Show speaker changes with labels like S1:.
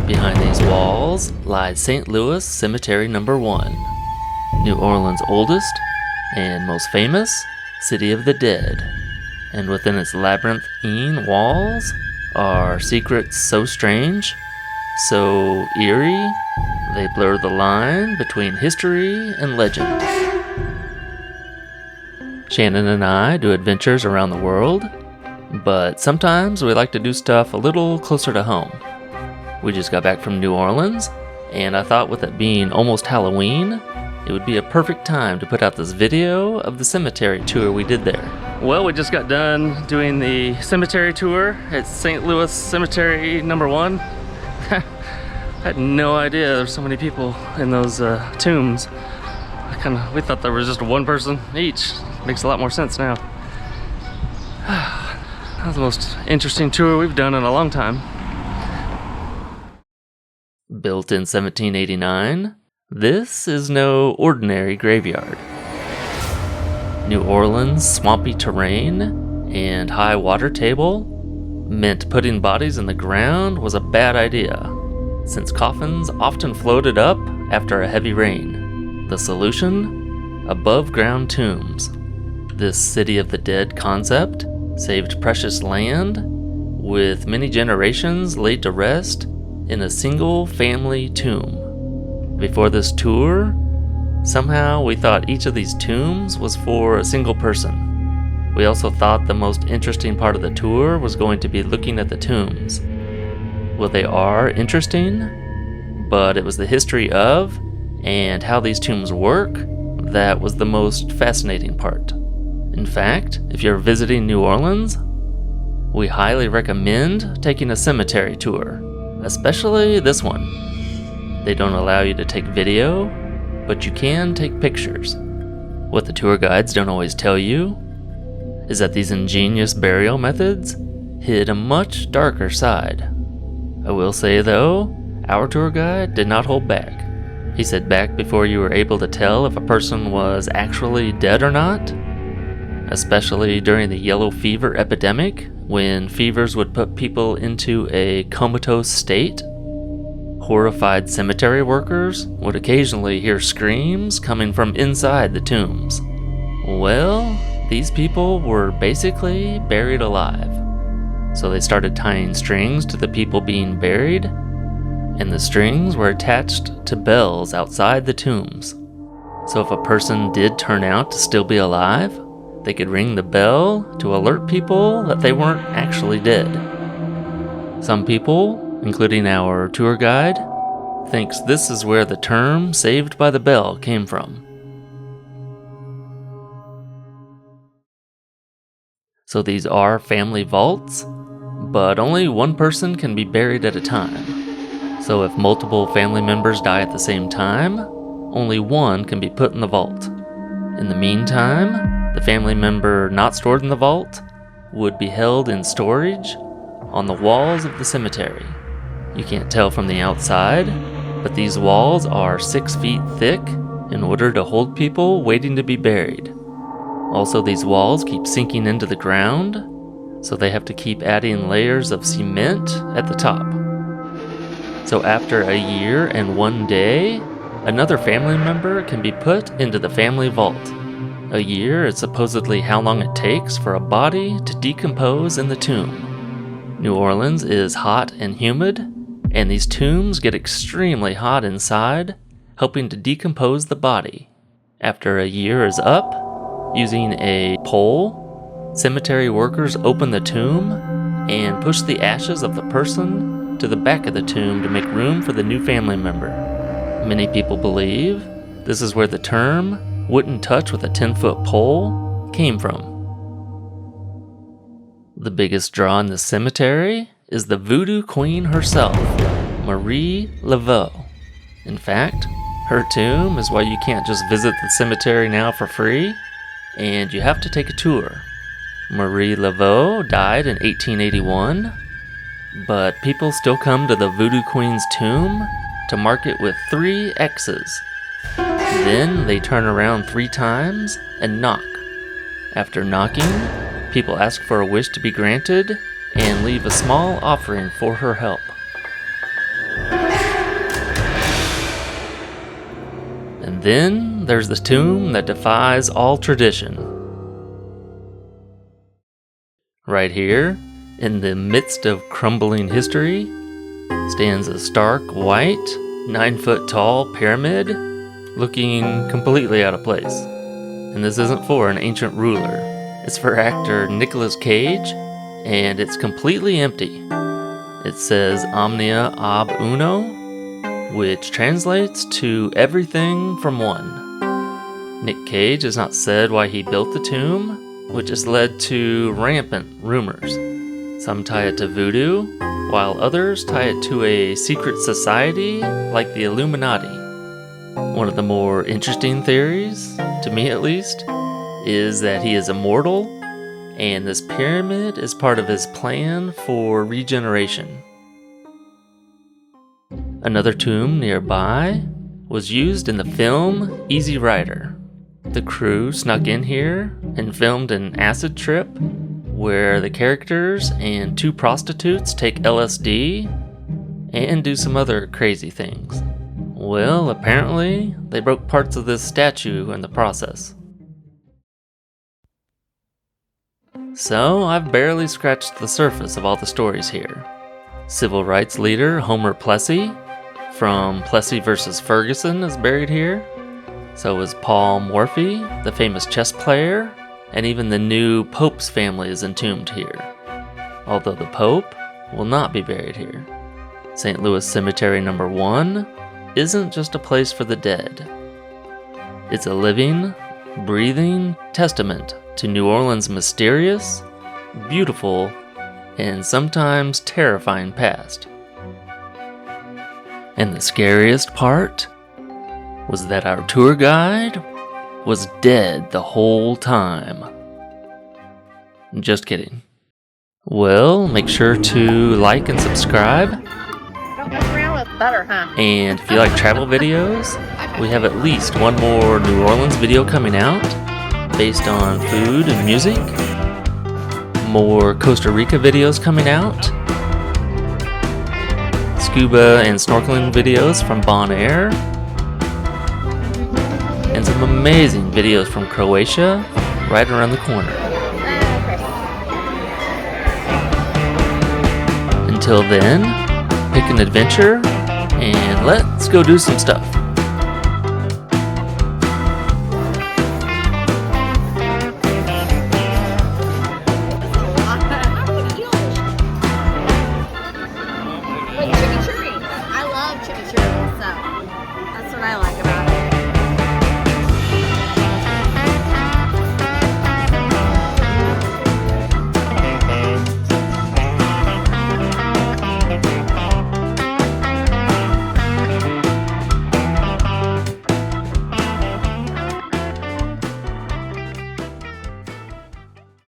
S1: Behind these walls lies St. Louis Cemetery No. 1, New Orleans' oldest and most famous city of the dead. And within its labyrinthine walls are secrets so strange, so eerie, they blur the line between history and legend. Shannon and I do adventures around the world, but sometimes we like to do stuff a little closer to home. We just got back from New Orleans, and I thought with it being almost Halloween, it would be a perfect time to put out this video of the cemetery tour we did there. Well, we just got done doing the cemetery tour at St. Louis Cemetery No. 1. I had no idea there's so many people in those tombs. We thought there was just one person each. Makes a lot more sense now. That was the most interesting tour we've done in a long time. Built in 1789, this is no ordinary graveyard. New Orleans' swampy terrain and high water table meant putting bodies in the ground was a bad idea, since coffins often floated up after a heavy rain. The solution? Above-ground tombs. This city of the dead concept saved precious land, with many generations laid to rest in a single family tomb. Before this tour, somehow we thought each of these tombs was for a single person. We also thought the most interesting part of the tour was going to be looking at the tombs. Well, they are interesting, but it was the history of and how these tombs work that was the most fascinating part. In fact, if you're visiting New Orleans, we highly recommend taking a cemetery tour. Especially this one. They don't allow you to take video, but you can take pictures. What the tour guides don't always tell you is that these ingenious burial methods hid a much darker side. I will say though, our tour guide did not hold back. He said back before you were able to tell if a person was actually dead or not, especially during the yellow fever epidemic, when fevers would put people into a comatose state, horrified cemetery workers would occasionally hear screams coming from inside the tombs. Well, these people were basically buried alive. So they started tying strings to the people being buried, and the strings were attached to bells outside the tombs. So if a person did turn out to still be alive, they could ring the bell to alert people that they weren't actually dead. Some people, including our tour guide, thinks this is where the term "saved by the bell" came from. So these are family vaults, but only one person can be buried at a time. So if multiple family members die at the same time, only one can be put in the vault. In the meantime, the family member not stored in the vault would be held in storage on the walls of the cemetery. You can't tell from the outside, but these walls are 6 feet thick in order to hold people waiting to be buried. Also, these walls keep sinking into the ground, so they have to keep adding layers of cement at the top. So after a year and 1 day, another family member can be put into the family vault. A year is supposedly how long it takes for a body to decompose in the tomb. New Orleans is hot and humid, and these tombs get extremely hot inside, helping to decompose the body. After a year is up, using a pole, cemetery workers open the tomb and push the ashes of the person to the back of the tomb to make room for the new family member. Many people believe this is where the term "wouldn't touch with a 10-foot pole" came from. The biggest draw in the cemetery is the Voodoo Queen herself, Marie Laveau. In fact, her tomb is why you can't just visit the cemetery now for free, and you have to take a tour. Marie Laveau died in 1881, but people still come to the Voodoo Queen's tomb to mark it with 3 X's. Then they turn around 3 times and knock. After knocking, people ask for a wish to be granted and leave a small offering for her help. And then there's the tomb that defies all tradition. Right here, in the midst of crumbling history, stands a stark white, 9-foot-tall pyramid, looking completely out of place. And this isn't for an ancient ruler. It's for actor Nicolas Cage, and it's completely empty. It says Omnia ab uno, which translates to everything from one. Nick Cage has not said why he built the tomb, which has led to rampant rumors. Some tie it to voodoo, while others tie it to a secret society like the Illuminati. One of the more interesting theories, to me at least, is that he is immortal, and this pyramid is part of his plan for regeneration. Another tomb nearby was used in the film Easy Rider. The crew snuck in here and filmed an acid trip where the characters and 2 prostitutes take LSD and do some other crazy things. Well, apparently, they broke parts of this statue in the process. So, I've barely scratched the surface of all the stories here. Civil rights leader Homer Plessy from Plessy vs. Ferguson is buried here. So is Paul Morphy, the famous chess player, and even the new Pope's family is entombed here. Although the Pope will not be buried here. St. Louis Cemetery No. 1 isn't just a place for the dead. It's a living, breathing testament to New Orleans' mysterious, beautiful, and sometimes terrifying past. And the scariest part was that our tour guide was dead the whole time. Just kidding. Well, make sure to like and subscribe.
S2: Don't mess around with butter, huh?
S1: And if you like travel videos, we have at least one more New Orleans video coming out based on food and music. More Costa Rica videos coming out. Scuba and snorkeling videos from Bonaire. And some amazing videos from Croatia right around the corner. Until then, pick an adventure and let's go do some stuff.